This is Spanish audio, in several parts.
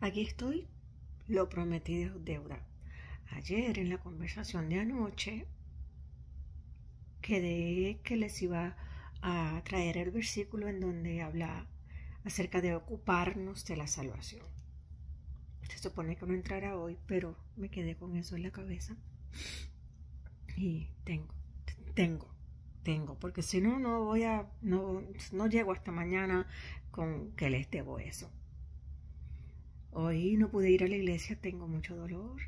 Aquí estoy, lo prometido es deuda. Ayer en la conversación de anoche quedé que les iba a traer el versículo en donde habla acerca de ocuparnos de la salvación. Se supone que no entrará hoy, pero me quedé con eso en la cabeza. Y tengo, porque si no, no llego hasta mañana con que les debo eso. Hoy no pude ir a la iglesia, tengo mucho dolor.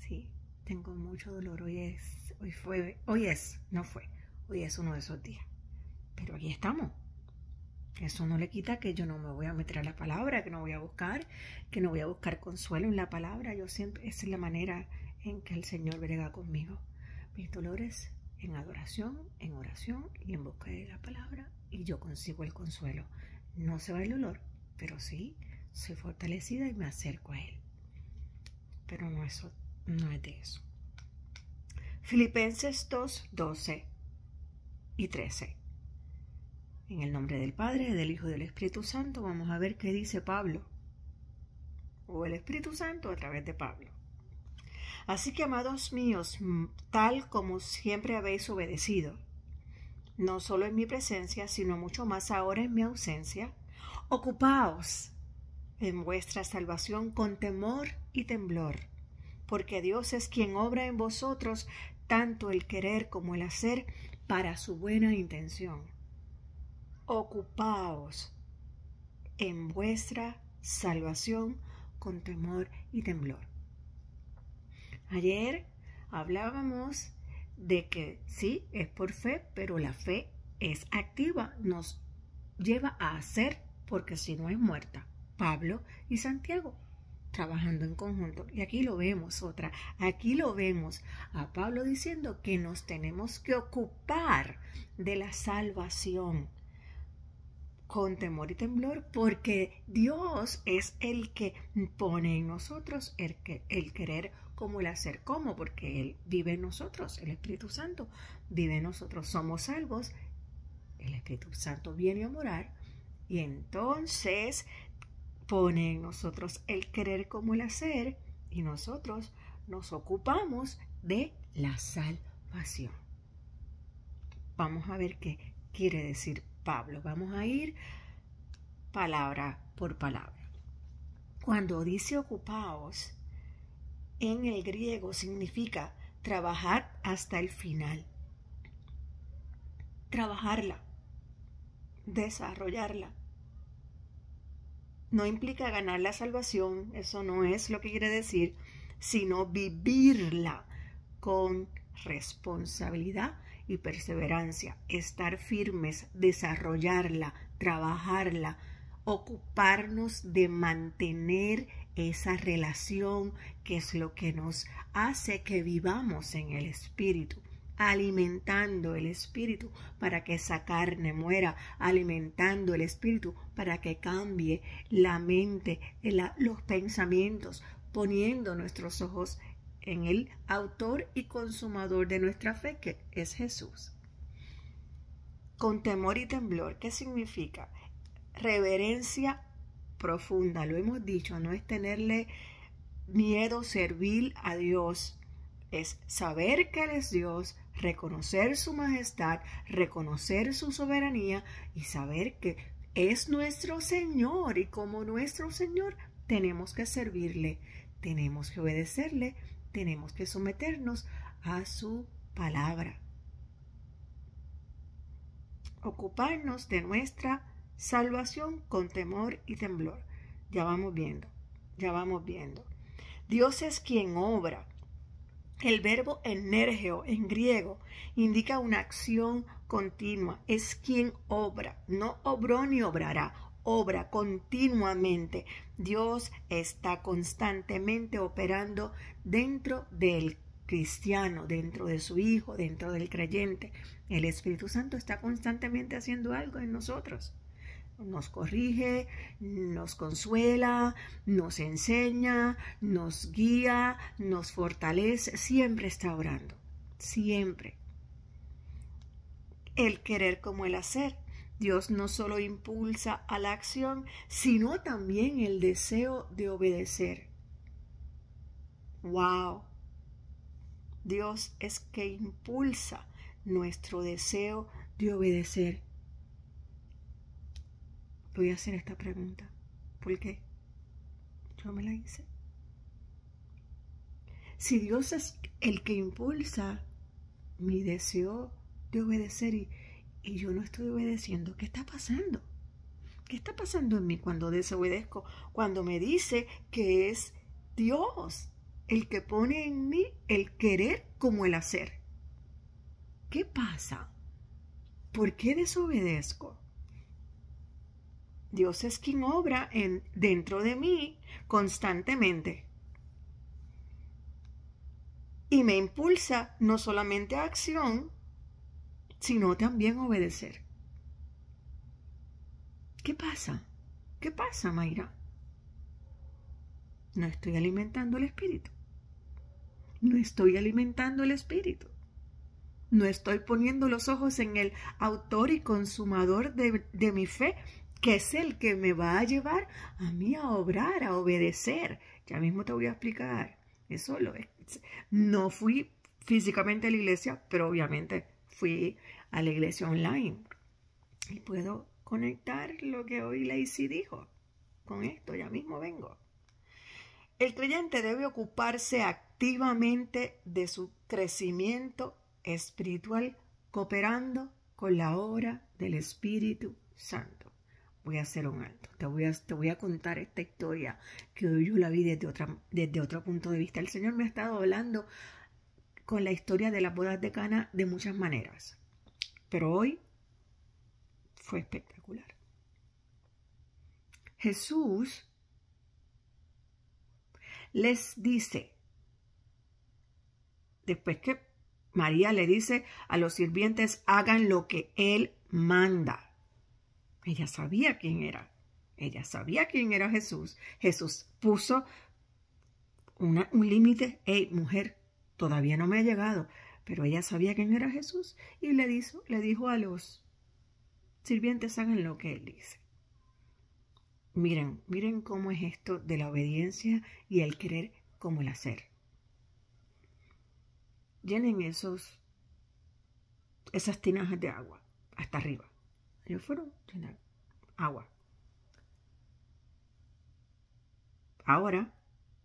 Sí, tengo mucho dolor. Hoy es uno de esos días. Pero aquí estamos. Eso no le quita que yo no me voy a meter a la palabra, que no voy a buscar consuelo en la palabra. Esa es la manera en que el Señor brega conmigo. Mis dolores en adoración, en oración y en busca de la palabra, y yo consigo el consuelo. No se va el dolor, pero sí soy fortalecida y me acerco a Él. Pero no es de eso. Filipenses 2:12 y 13. En el nombre del Padre, del Hijo y del Espíritu Santo, vamos a ver qué dice Pablo, o el Espíritu Santo a través de Pablo. Así que, amados míos, tal como siempre habéis obedecido, no solo en mi presencia, sino mucho más ahora en mi ausencia, ocupaos en vuestra salvación con temor y temblor, porque Dios es quien obra en vosotros tanto el querer como el hacer para su buena intención. Ocupaos en vuestra salvación con temor y temblor. Ayer hablábamos de que sí, es por fe, pero la fe es activa, nos lleva a hacer, porque si no es muerta. Pablo y Santiago trabajando en conjunto. Y aquí lo vemos a Pablo diciendo que nos tenemos que ocupar de la salvación con temor y temblor, porque Dios es el que pone en nosotros el querer como el hacer. ¿Cómo? Porque Él vive en nosotros, el Espíritu Santo vive en nosotros, somos salvos, el Espíritu Santo viene a morar y entonces pone en nosotros el querer como el hacer, y nosotros nos ocupamos de la salvación. Vamos a ver qué quiere decir Pablo. Vamos a ir palabra por palabra. Cuando dice ocupaos, en el griego significa trabajar hasta el final. Trabajarla, desarrollarla. No implica ganar la salvación, eso no es lo que quiere decir, sino vivirla con responsabilidad y perseverancia, estar firmes, desarrollarla, trabajarla, ocuparnos de mantener esa relación que es lo que nos hace que vivamos en el Espíritu, alimentando el Espíritu para que esa carne muera, alimentando el Espíritu para que cambie la mente, los pensamientos, poniendo nuestros ojos en el autor y consumador de nuestra fe, que es Jesús. Con temor y temblor, ¿qué significa? Reverencia profunda, lo hemos dicho, no es tenerle miedo servil a Dios, es saber que Él es Dios, reconocer su majestad, reconocer su soberanía y saber que es nuestro Señor, y como nuestro Señor tenemos que servirle, tenemos que obedecerle, tenemos que someternos a su palabra. Ocuparnos de nuestra salvación con temor y temblor. Ya vamos viendo. Dios es quien obra. El verbo energeo en griego indica una acción continua. Es quien obra. No obró ni obrará. Obra continuamente. Dios está constantemente operando dentro del cristiano, dentro de su hijo, dentro del creyente. El Espíritu Santo está constantemente haciendo algo en nosotros. Nos corrige, nos consuela, nos enseña, nos guía, nos fortalece. Siempre está orando. Siempre. El querer como el hacer. Dios no solo impulsa a la acción, sino también el deseo de obedecer. ¡Wow! Dios es que impulsa nuestro deseo de obedecer. Voy a hacer esta pregunta. ¿Por qué? Yo me la hice. Si Dios es el que impulsa mi deseo de obedecer y yo no estoy obedeciendo, ¿qué está pasando? ¿Qué está pasando en mí cuando desobedezco? Cuando me dice que es Dios el que pone en mí el querer como el hacer. ¿Qué pasa? ¿Por qué desobedezco? Dios es quien obra dentro de mí constantemente. Y me impulsa no solamente a acción, sino también a obedecer. ¿Qué pasa? ¿Qué pasa, Mayra? No estoy alimentando el espíritu. No estoy alimentando el espíritu. No estoy poniendo los ojos en el autor y consumador de mi fe, que es el que me va a llevar a mí a obrar, a obedecer. Ya mismo te voy a explicar. Eso lo es. No fui físicamente a la iglesia, pero obviamente fui a la iglesia online. Y puedo conectar lo que hoy Lacey dijo. Con esto ya mismo vengo. El creyente debe ocuparse activamente de su crecimiento espiritual, cooperando con la obra del Espíritu Santo. Voy a hacer un alto. Te voy a contar esta historia que hoy yo la vi desde otro punto de vista. El Señor me ha estado hablando con la historia de las bodas de Cana de muchas maneras. Pero hoy fue espectacular. Jesús les dice, después que María le dice a los sirvientes, hagan lo que Él manda. Ella sabía quién era. Ella sabía quién era Jesús. Jesús puso un límite. Hey, mujer, todavía no me ha llegado. Pero ella sabía quién era Jesús y le dijo a los sirvientes, hagan lo que Él dice. Miren cómo es esto de la obediencia y el querer como el hacer. Llenen esas tinajas de agua hasta arriba. Ellos fueron llenar agua. Ahora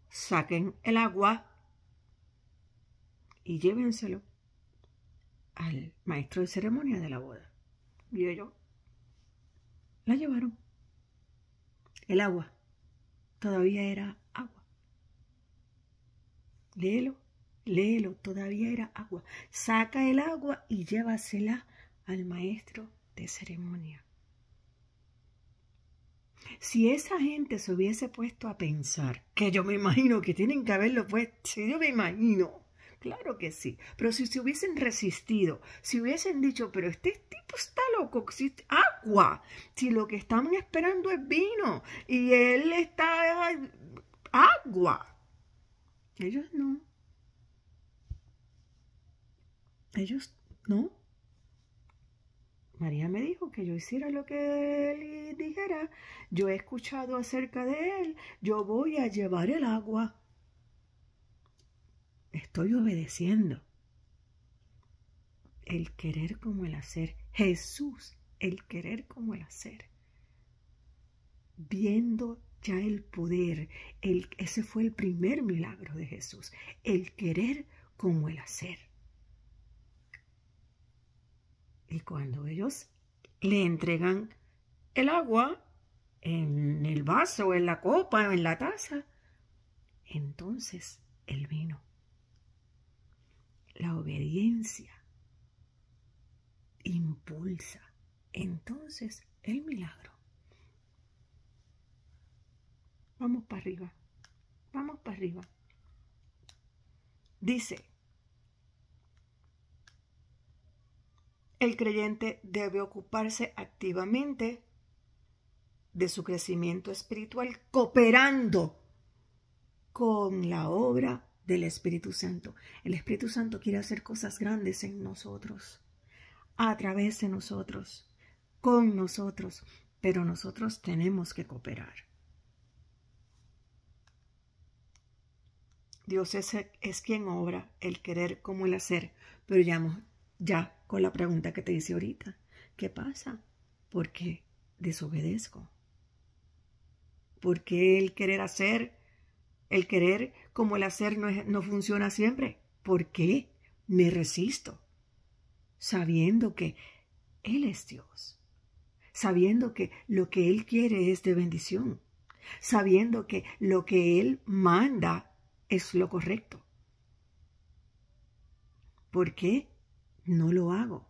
saquen el agua y llévenselo al maestro de ceremonia de la boda. Y ellos la llevaron. El agua todavía era agua. Léelo, todavía era agua. Saca el agua y llévasela al maestro de ceremonia. Si esa gente se hubiese puesto a pensar, que yo me imagino que tienen que haberlo puesto, si yo me imagino, claro que sí, pero si se hubiesen resistido, si hubiesen dicho, pero este tipo está loco, si agua, si lo que están esperando es vino y él está agua. Ellos no. María me dijo que yo hiciera lo que él dijera. Yo he escuchado acerca de él. Yo voy a llevar el agua. Estoy obedeciendo. El querer como el hacer. Jesús, el querer como el hacer. Viendo ya el poder. Ese fue el primer milagro de Jesús. El querer como el hacer. Y cuando ellos le entregan el agua en el vaso, en la copa, en la taza, entonces el vino. La obediencia impulsa entonces el milagro. Vamos para arriba. Vamos para arriba. Dice, el creyente debe ocuparse activamente de su crecimiento espiritual, cooperando con la obra del Espíritu Santo. El Espíritu Santo quiere hacer cosas grandes en nosotros, a través de nosotros. con nosotros, pero nosotros tenemos que cooperar. Dios es quien obra el querer como el hacer, pero ya con la pregunta que te hice ahorita, ¿qué pasa? ¿Por qué desobedezco? ¿Por qué el querer como el hacer no funciona siempre? ¿Por qué me resisto? Sabiendo que Él es Dios, sabiendo que lo que Él quiere es de bendición, sabiendo que lo que Él manda es lo correcto. ¿Por qué no lo hago?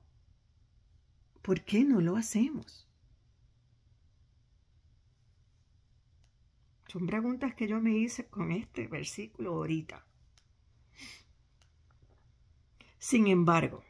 ¿Por qué no lo hacemos? Son preguntas que yo me hice con este versículo ahorita. Sin embargo,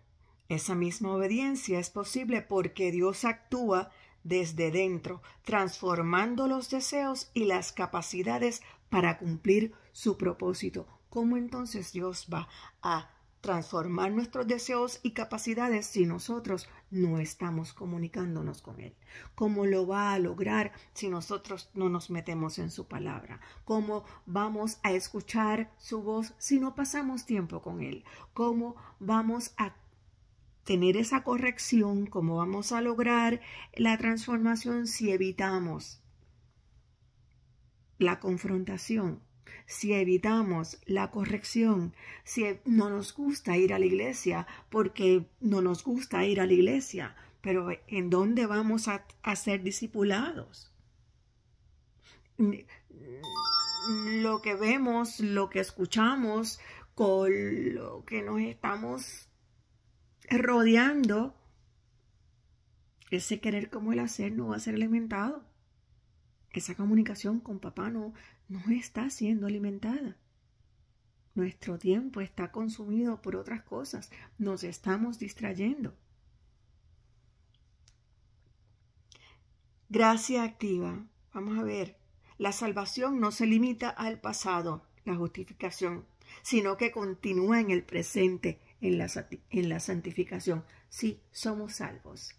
esa misma obediencia es posible porque Dios actúa desde dentro, transformando los deseos y las capacidades para cumplir su propósito. ¿Cómo entonces Dios va a transformar nuestros deseos y capacidades si nosotros no estamos comunicándonos con Él? ¿Cómo lo va a lograr si nosotros no nos metemos en su palabra? ¿Cómo vamos a escuchar su voz si no pasamos tiempo con Él? ¿Cómo vamos a tener esa corrección? ¿Cómo vamos a lograr la transformación si evitamos la confrontación? Si evitamos la corrección, si no nos gusta ir a la iglesia porque no nos gusta ir a la iglesia, pero ¿en dónde vamos a ser discipulados? Lo que vemos, lo que escuchamos, con lo que nos estamos rodeando, ese querer como el hacer no va a ser alimentado. Esa comunicación con papá no está siendo alimentada. Nuestro tiempo está consumido por otras cosas. Nos estamos distrayendo. Gracia activa. Vamos a ver. La salvación no se limita al pasado, la justificación, sino que continúa en el presente, en la santificación. Sí, somos salvos.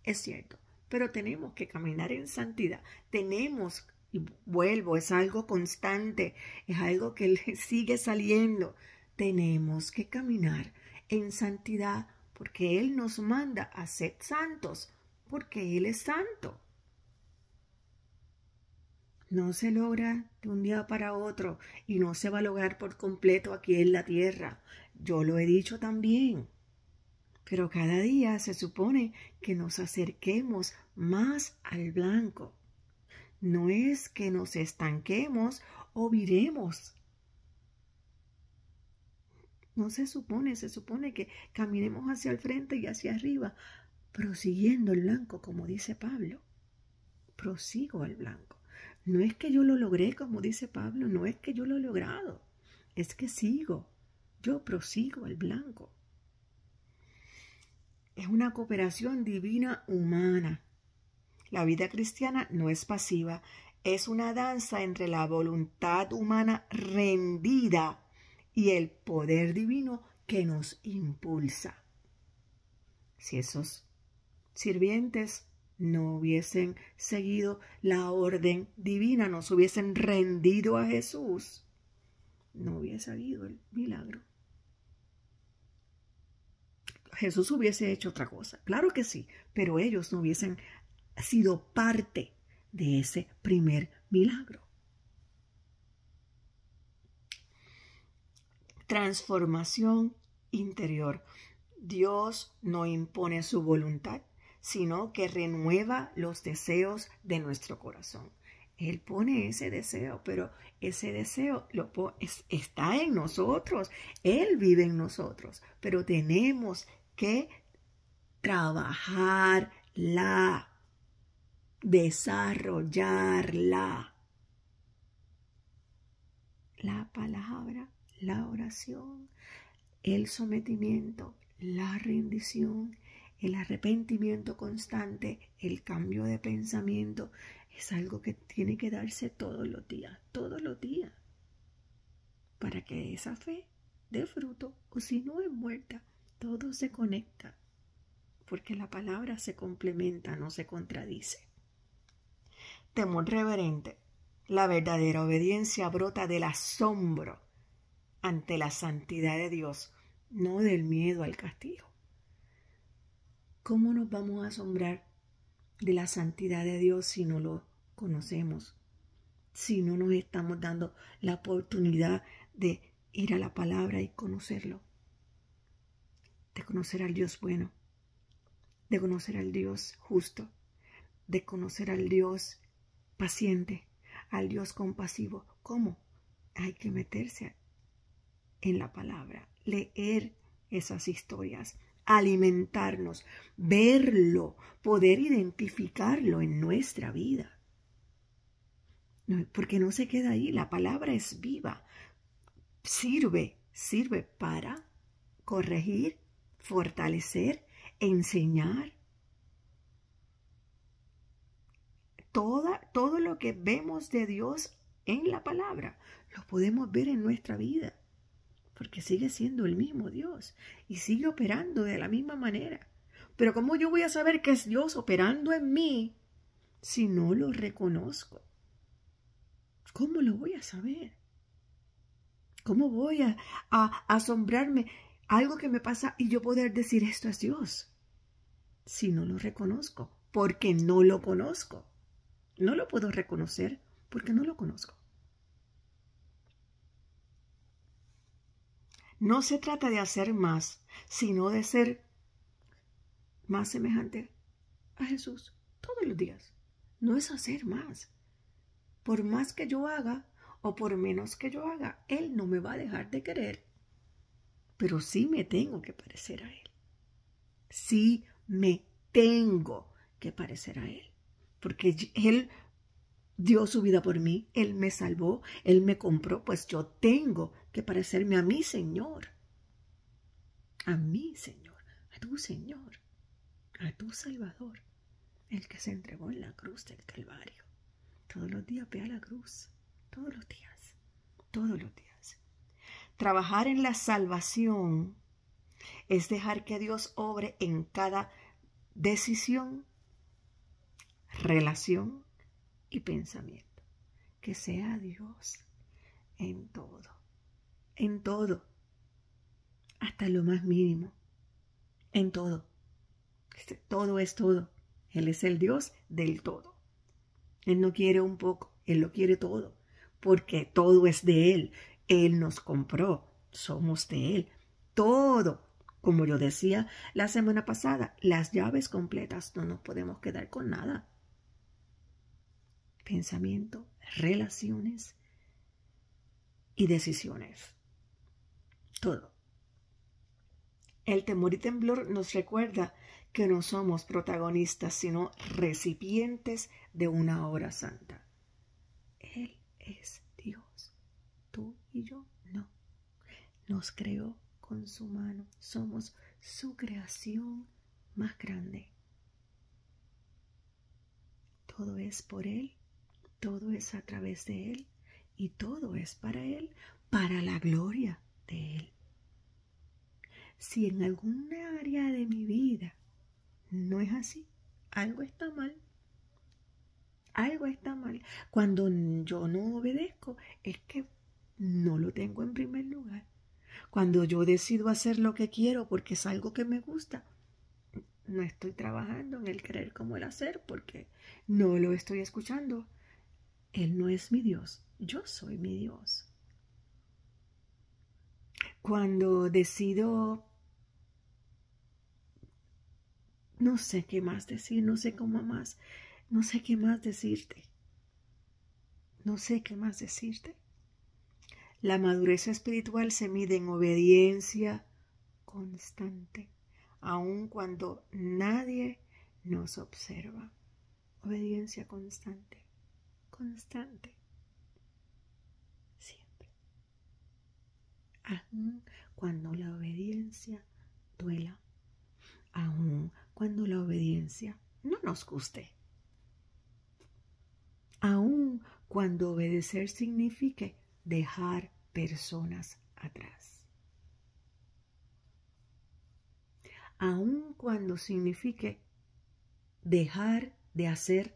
Es cierto. Pero tenemos que caminar en santidad. Tenemos, y vuelvo, es algo constante, es algo que sigue saliendo. Tenemos que caminar en santidad porque Él nos manda a ser santos, porque Él es santo. No se logra de un día para otro y no se va a lograr por completo aquí en la tierra. Yo lo he dicho también. Pero cada día se supone que nos acerquemos más al blanco. No es que nos estanquemos o viremos. No se supone que caminemos hacia el frente y hacia arriba, prosiguiendo el blanco, como dice Pablo. Prosigo al blanco. No es que yo lo logré, como dice Pablo, no es que yo lo he logrado. Es que sigo. Yo prosigo al blanco. Es una cooperación divina humana. La vida cristiana no es pasiva, es una danza entre la voluntad humana rendida y el poder divino que nos impulsa. Si esos sirvientes no hubiesen seguido la orden divina, no se hubiesen rendido a Jesús, no hubiese habido el milagro. Jesús hubiese hecho otra cosa, claro que sí, pero ellos no hubiesen sido parte de ese primer milagro. Transformación interior. Dios no impone su voluntad, sino que renueva los deseos de nuestro corazón. Él pone ese deseo, pero ese deseo está en nosotros. Él vive en nosotros, pero tenemos que trabajarla, desarrollarla. La palabra, la oración, el sometimiento, la rendición, el arrepentimiento constante, el cambio de pensamiento, es algo que tiene que darse todos los días, para que esa fe dé fruto, o si no es muerta, todo se conecta. porque la palabra se complementa, no se contradice. Temor reverente. La verdadera obediencia brota del asombro ante la santidad de Dios, no del miedo al castigo. ¿Cómo nos vamos a asombrar de la santidad de Dios si no lo conocemos? Si no nos estamos dando la oportunidad de ir a la palabra y conocerlo. De conocer al Dios bueno. De conocer al Dios justo. De conocer al Dios paciente. Al Dios compasivo. ¿Cómo? Hay que meterse en la palabra. Leer esas historias. Alimentarnos. Verlo. Poder identificarlo en nuestra vida. Porque no se queda ahí, la palabra es viva, sirve para corregir, fortalecer, enseñar. Todo lo que vemos de Dios en la palabra, lo podemos ver en nuestra vida, porque sigue siendo el mismo Dios y sigue operando de la misma manera. Pero ¿cómo yo voy a saber que es Dios operando en mí si no lo reconozco? ¿Cómo lo voy a saber? ¿Cómo voy a asombrarme algo que me pasa y yo poder decir esto es Dios? Si no lo reconozco, porque no lo conozco. No lo puedo reconocer porque no lo conozco. No se trata de hacer más, sino de ser más semejante a Jesús todos los días. No es hacer más. Por más que yo haga o por menos que yo haga, Él no me va a dejar de querer. Pero sí me tengo que parecer a Él. Sí me tengo que parecer a Él. Porque Él dio su vida por mí, Él me salvó, Él me compró, pues yo tengo que parecerme a mi Señor. A mi Señor, a tu Señor, a tu Salvador, el que se entregó en la cruz del Calvario. Todos los días ve a la cruz, todos los días, todos los días. Trabajar en la salvación es dejar que Dios obre en cada decisión, relación y pensamiento. Que sea Dios en todo, hasta lo más mínimo, en todo. Todo es todo. Él es el Dios del todo. Él no quiere un poco, Él lo quiere todo, porque todo es de Él. Él nos compró, somos de Él. Todo, como yo decía la semana pasada, las llaves completas, no nos podemos quedar con nada. Pensamiento, relaciones y decisiones. Todo. El temor y temblor nos recuerda que no somos protagonistas, sino recipientes de una obra santa. Él es Dios. Tú y yo no. Nos creó con su mano. Somos su creación más grande. Todo es por Él, todo es a través de Él y todo es para Él, para la gloria de Él. Si en alguna área de mi vida no es así, algo está mal. Algo está mal. Cuando yo no obedezco, es que no lo tengo en primer lugar. Cuando yo decido hacer lo que quiero porque es algo que me gusta, no estoy trabajando en el querer como el hacer porque no lo estoy escuchando. Él no es mi Dios, yo soy mi Dios. Cuando decido, no sé qué más decir, no sé cómo más, no sé qué más decirte. No sé qué más decirte. La madurez espiritual se mide en obediencia constante, aun cuando nadie nos observa. Obediencia constante, constante, siempre. Aun cuando la obediencia duela, aun cuando la obediencia no nos guste, aun cuando obedecer signifique dejar personas atrás. aun cuando signifique dejar de hacer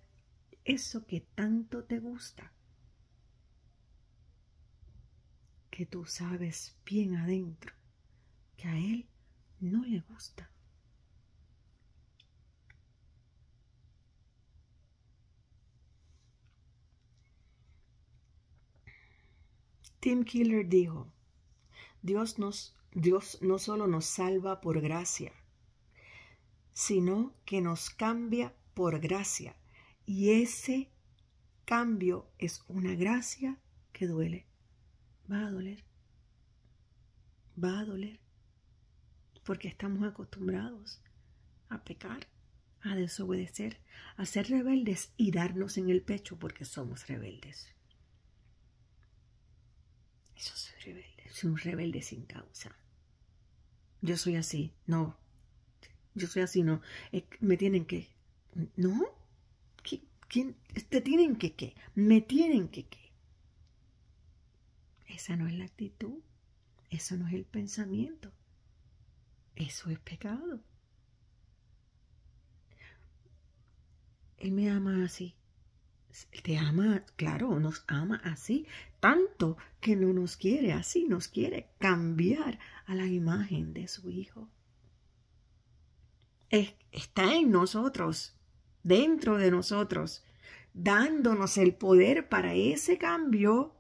eso que tanto te gusta, que tú sabes bien adentro que a él no le gusta. Tim Keller dijo, Dios no solo nos salva por gracia, sino que nos cambia por gracia. Y ese cambio es una gracia que duele. Va a doler. Va a doler. Porque estamos acostumbrados a pecar, a desobedecer, a ser rebeldes y darnos en el pecho porque somos rebeldes. Eso soy rebelde. Soy un rebelde sin causa. Yo soy así. No. Yo soy así, no. Me tienen que... ¿No? ¿Quién? ¿Te tienen que qué? ¿Me tienen que qué? Esa no es la actitud. Eso no es el pensamiento. Eso es pecado. Él me ama así. Te ama, claro, nos ama así, tanto que no nos quiere así, nos quiere cambiar a la imagen de su Hijo. Está en nosotros, dentro de nosotros, dándonos el poder para ese cambio.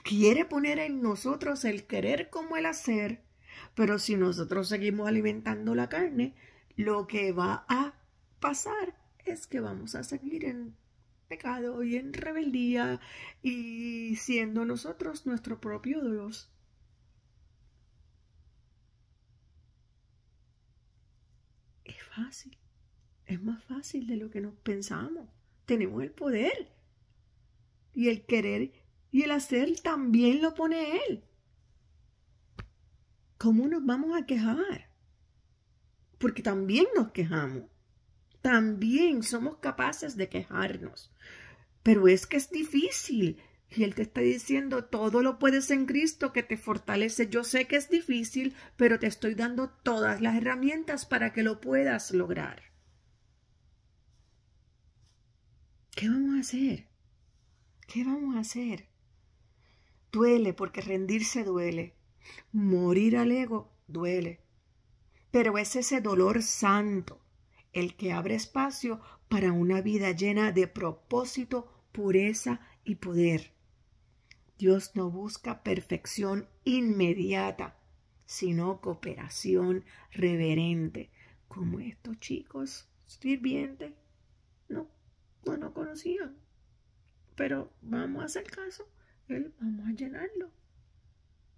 Quiere poner en nosotros el querer como el hacer, pero si nosotros seguimos alimentando la carne, lo que va a pasar es que vamos a seguir en pecado y en rebeldía y siendo nosotros nuestro propio Dios. Es fácil, es más fácil de lo que nos pensamos. Tenemos el poder y el querer y el hacer también lo pone Él. ¿Cómo nos vamos a quejar? Porque también nos quejamos. También somos capaces de quejarnos. Pero es que es difícil. Y Él te está diciendo, todo lo puedes en Cristo que te fortalece. Yo sé que es difícil, pero te estoy dando todas las herramientas para que lo puedas lograr. ¿Qué vamos a hacer? ¿Qué vamos a hacer? Duele porque rendirse duele. Morir al ego duele. Pero es ese dolor santo el que abre espacio para una vida llena de propósito, pureza y poder. Dios no busca perfección inmediata, sino cooperación reverente, como estos chicos sirvientes. No conocían, pero vamos a hacer caso. Vamos a llenarlo.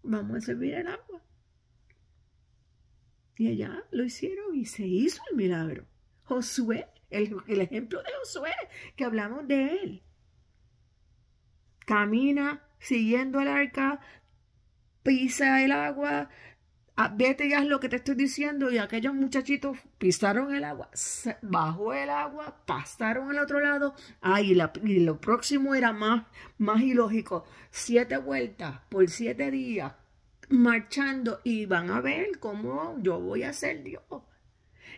Vamos a servir el agua. Y allá lo hicieron y se hizo el milagro. Josué, el ejemplo de Josué, que hablamos de él. Camina siguiendo el arca, pisa el agua, vete y haz lo que te estoy diciendo. Y aquellos muchachitos pisaron el agua, bajó el agua, pasaron al otro lado. Y lo próximo era más ilógico. 7 vueltas por 7 días marchando y van a ver cómo yo voy a ser Dios.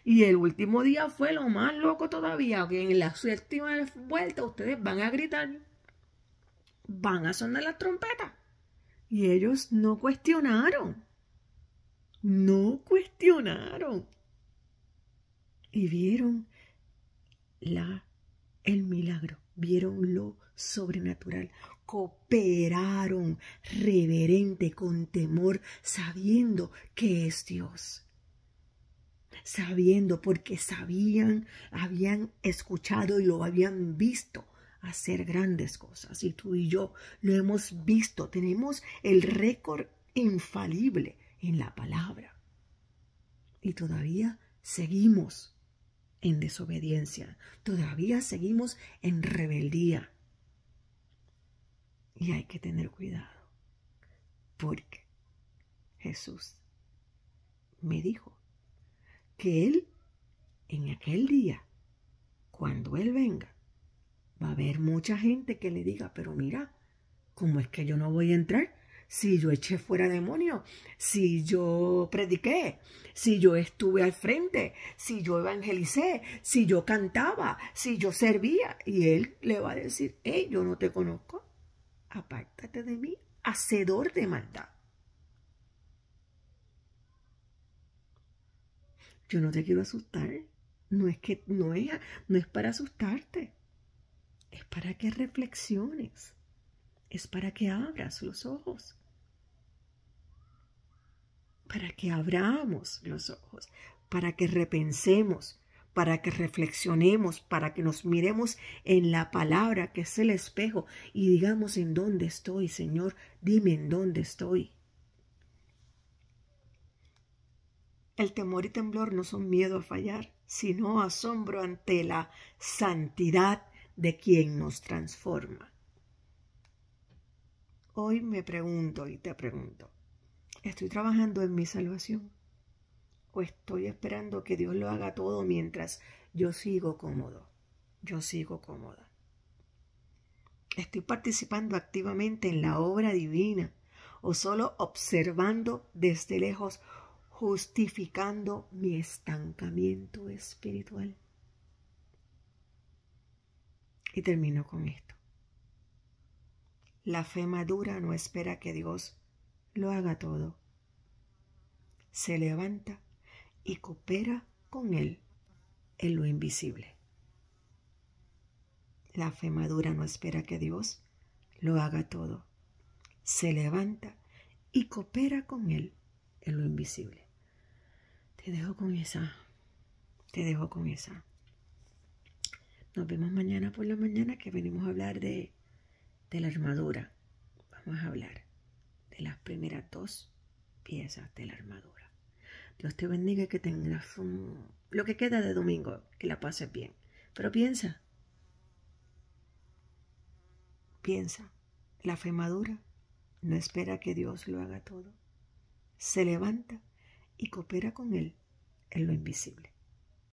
Y el último día fue lo más loco todavía, que en la 7ª vuelta ustedes van a gritar, van a sonar las trompetas. Y ellos no cuestionaron. Y vieron el milagro, vieron lo sobrenatural. Cooperaron reverente, con temor, sabiendo que es Dios. Sabiendo, porque habían escuchado y lo habían visto hacer grandes cosas. Y tú y yo lo hemos visto. Tenemos el récord infalible en la palabra. Y todavía seguimos en desobediencia. Todavía seguimos en rebeldía. Y hay que tener cuidado, porque Jesús me dijo que Él, en aquel día, cuando Él venga, va a haber mucha gente que le diga, pero mira, ¿cómo es que yo no voy a entrar si yo eché fuera demonios, si yo prediqué, si yo estuve al frente, si yo evangelicé, si yo cantaba, si yo servía. Y él le va a decir, hey, yo no te conozco, apártate de mí, hacedor de maldad. Yo no te quiero asustar. No es para asustarte. Es para que reflexiones. Es para que abras los ojos. Para que abramos los ojos. Para que repensemos. Para que reflexionemos. Para que nos miremos en la palabra que es el espejo. Y digamos en dónde estoy, Señor. Dime en dónde estoy. El temor y temblor no son miedo a fallar, sino asombro ante la santidad de quien nos transforma. Hoy me pregunto y te pregunto, ¿estoy trabajando en mi salvación? ¿O estoy esperando que Dios lo haga todo mientras yo sigo cómodo? Yo sigo cómoda. ¿Estoy participando activamente en la obra divina o solo observando desde lejos, justificando mi estancamiento espiritual? Y termino con esto. La fe madura no espera que Dios lo haga todo. Se levanta y coopera con Él en lo invisible. La fe madura no espera que Dios lo haga todo. Se levanta y coopera con Él en lo invisible. Te dejo con esa. Nos vemos mañana por la mañana, que venimos a hablar de la armadura. Vamos a hablar de las primeras 2 piezas de la armadura. Dios te bendiga y que tengas lo que queda de domingo, que la pases bien. Pero piensa, la fe madura no espera que Dios lo haga todo. Se levanta y coopera con Él en lo invisible.